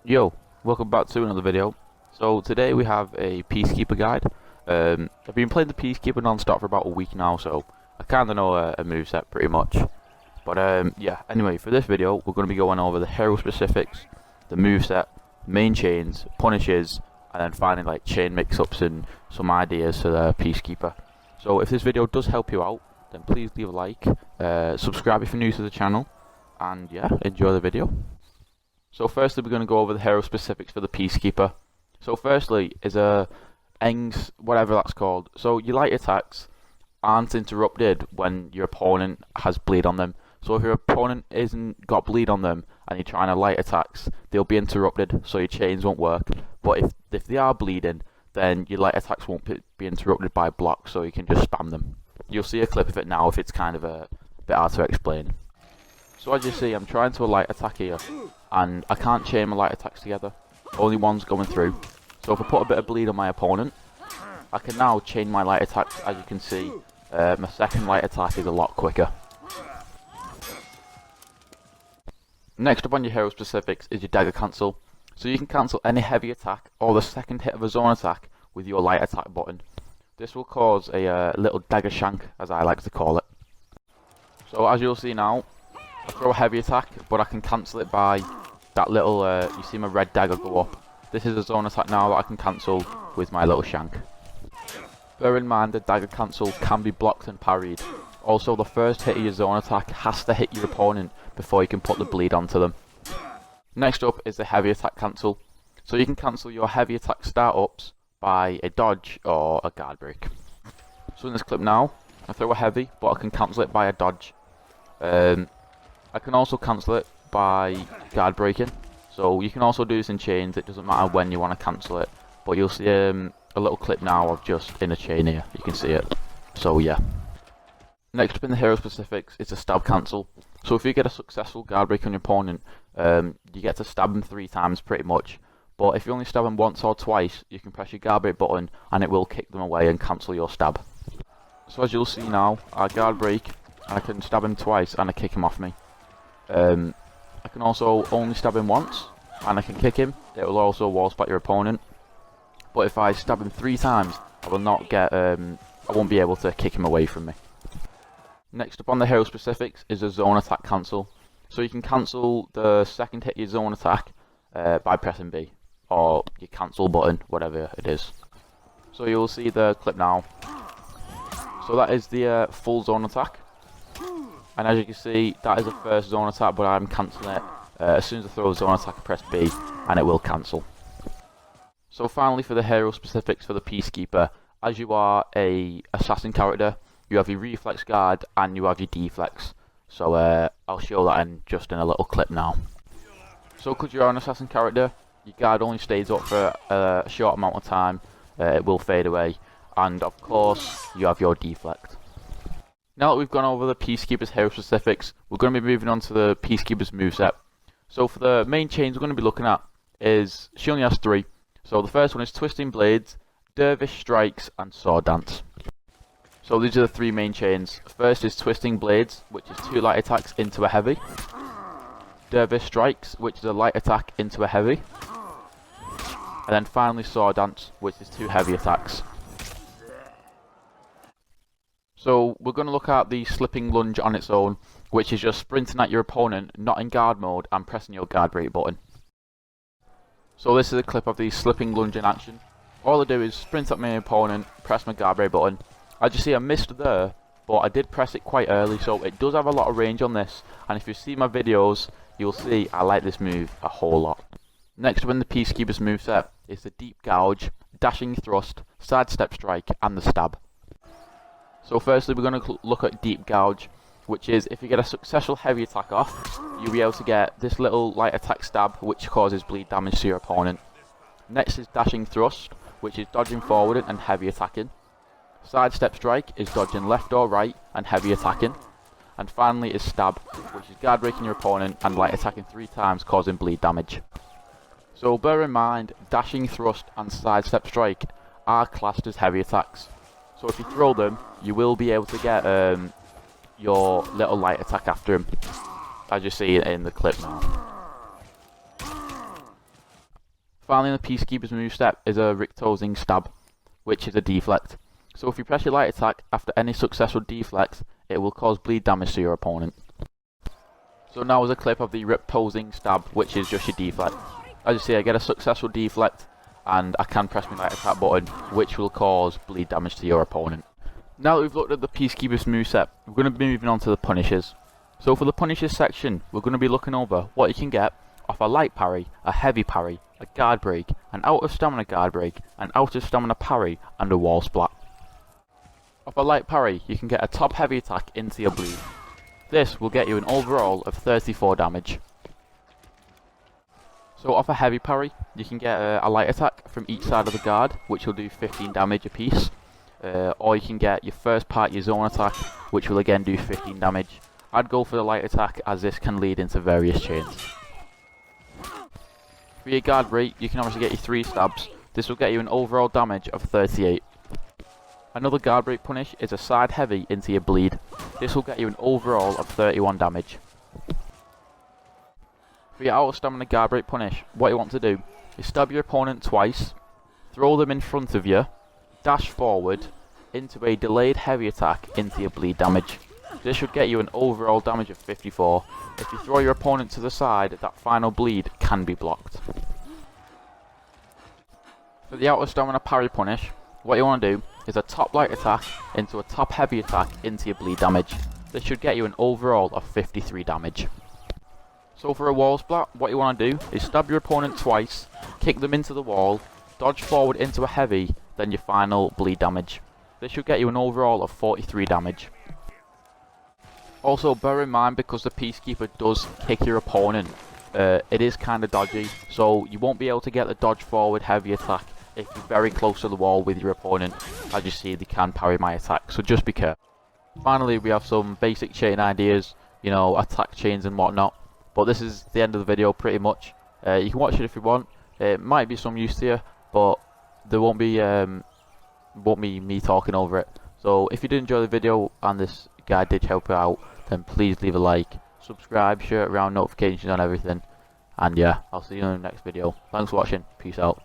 Yo, welcome back to another video. So today we have a Peacekeeper guide. I've been playing the Peacekeeper non-stop for about a week now, so I kind of know a moveset pretty much. But yeah, anyway, for this video we're going to be going over the hero specifics, the moveset, main chains, punishes, and then finally like chain mix-ups and some ideas for the Peacekeeper. So if this video does help you out, then please leave a like, subscribe if you're new to the channel, and yeah, enjoy the video. So firstly, we're going to go over the hero specifics for the Peacekeeper. So firstly is Eng's, whatever that's called. So your light attacks aren't interrupted when your opponent has bleed on them. So if your opponent isn't got bleed on them and you're trying to light attacks, they'll be interrupted, so your chains won't work. But if they are bleeding, then your light attacks won't be interrupted by blocks, so you can just spam them. You'll see a clip of it now if it's kind of a bit hard to explain. So as you see, I'm trying to light attack here, and I can't chain my light attacks together. Only one's going through. So if I put a bit of bleed on my opponent, I can now chain my light attacks. As you can see, my second light attack is a lot quicker. Next up on your hero specifics is your dagger cancel. So you can cancel any heavy attack or the second hit of a zone attack with your light attack button. This will cause a little dagger shank, as I like to call it. So as you'll see now, I throw a heavy attack, but I can cancel it by that little, you see my red dagger go up. This is a zone attack now that I can cancel with my little shank. Bear in mind the dagger cancel can be blocked and parried. Also, the first hit of your zone attack has to hit your opponent before you can put the bleed onto them. Next up is the heavy attack cancel. So you can cancel your heavy attack start-ups by a dodge or a guard break. So in this clip now, I throw a heavy, but I can cancel it by a dodge. I can also cancel it by guard breaking. So you can also do this in chains, it doesn't matter when you want to cancel it. But you'll see a little clip now of just in a chain here, you can see it. So yeah. Next up in the hero specifics is a stab cancel. So if you get a successful guard break on your opponent, you get to stab him 3 times pretty much. But if you only stab him once or twice, you can press your guard break button and it will kick them away and cancel your stab. So as you'll see now, I guard break, I can stab him twice and I kick him off me. I can also only stab him once, and I can kick him. It will also wall spot your opponent. But if I stab him 3 times, I will not get. I won't be able to kick him away from me. Next up on the hero specifics is a zone attack cancel. So you can cancel the second hit of your zone attack by pressing B, or your cancel button, whatever it is. So you'll see the clip now. So that is the full zone attack. And as you can see, that is the first zone attack, but I'm cancelling it. As soon as I throw a zone attack, I press B, and it will cancel. So finally, for the hero specifics for the Peacekeeper, as you are a assassin character, you have your reflex guard and you have your deflex. So I'll show that in a little clip now. So because you're an assassin character, your guard only stays up for a short amount of time. It will fade away, and of course, you have your deflect. Now that we've gone over the Peacekeeper's hero specifics, we're going to be moving on to the Peacekeeper's moveset. So for the main chains we're going to be looking at is, she only has 3. So the first one is Twisting Blades, Dervish Strikes, and Sword Dance. So these are the 3 main chains. First is Twisting Blades, which is 2 light attacks into a heavy. Dervish Strikes, which is a light attack into a heavy. And then finally Sword Dance, which is 2 heavy attacks. So we're going to look at the slipping lunge on its own, which is just sprinting at your opponent, not in guard mode, and pressing your guard break button. So this is a clip of the slipping lunge in action. All I do is sprint at my opponent, press my guard break button. As you see, I missed there, but I did press it quite early, so it does have a lot of range on this. And if you see my videos, you'll see I like this move a whole lot. Next up in the Peacekeeper's moveset is the Deep Gouge, Dashing Thrust, Sidestep Strike, and the Stab. So firstly, we're going to look at Deep Gouge, which is if you get a successful heavy attack off, you'll be able to get this little light attack stab, which causes bleed damage to your opponent. Next is Dashing Thrust, which is dodging forward and heavy attacking. Sidestep Strike is dodging left or right and heavy attacking. And finally is Stab, which is guard breaking your opponent and light attacking 3 times, causing bleed damage. So bear in mind, Dashing Thrust and Sidestep Strike are classed as heavy attacks. So if you throw them, you will be able to get your little light attack after him, as you see in the clip now. Finally, the Peacekeeper's moveset is a Rictosing stab, which is a deflect. So if you press your light attack after any successful deflects, it will cause bleed damage to your opponent. So now is a clip of the Rictosing stab, which is just your deflect. As you see, I get a successful deflect, and I can press my light attack button, which will cause bleed damage to your opponent. Now that we've looked at the Peacekeeper's moveset, we're going to be moving on to the Punishers. So for the Punishers section, we're going to be looking over what you can get off a light parry, a heavy parry, a guard break, an out of stamina guard break, an out of stamina parry, and a wall splat. Off a light parry, you can get a top heavy attack into your bleed. This will get you an overall of 34 damage. So off a heavy parry, you can get a light attack from each side of the guard, which will do 15 damage apiece. Or you can get your first part, your zone attack, which will again do 15 damage. I'd go for the light attack, as this can lead into various chains. For your guard break, you can obviously get your 3 stabs. This will get you an overall damage of 38. Another guard break punish is a side heavy into your bleed. This will get you an overall of 31 damage. For your out of stamina guard break punish, what you want to do is stab your opponent twice, throw them in front of you, dash forward into a delayed heavy attack into your bleed damage. This should get you an overall damage of 54. If you throw your opponent to the side, that final bleed can be blocked. For the out of stamina parry punish, what you want to do is a top light attack into a top heavy attack into your bleed damage. This should get you an overall of 53 damage. So for a wall splat, what you want to do is stab your opponent twice, kick them into the wall, dodge forward into a heavy, then your final bleed damage. This should get you an overall of 43 damage. Also bear in mind, because the Peacekeeper does kick your opponent, it is kind of dodgy, so you won't be able to get the dodge forward heavy attack if you're very close to the wall with your opponent. As you see, they can parry my attack, so just be careful. Finally, we have some basic chain ideas, you know, attack chains and whatnot, but this is the end of the video pretty much. You can watch it if you want. It might be some use to you, but there won't be me talking over it. So if you did enjoy the video and this guide did help you out, then please leave a like, subscribe, share it around, notifications on everything, and yeah, I'll see you in the next video. Thanks for watching, peace out.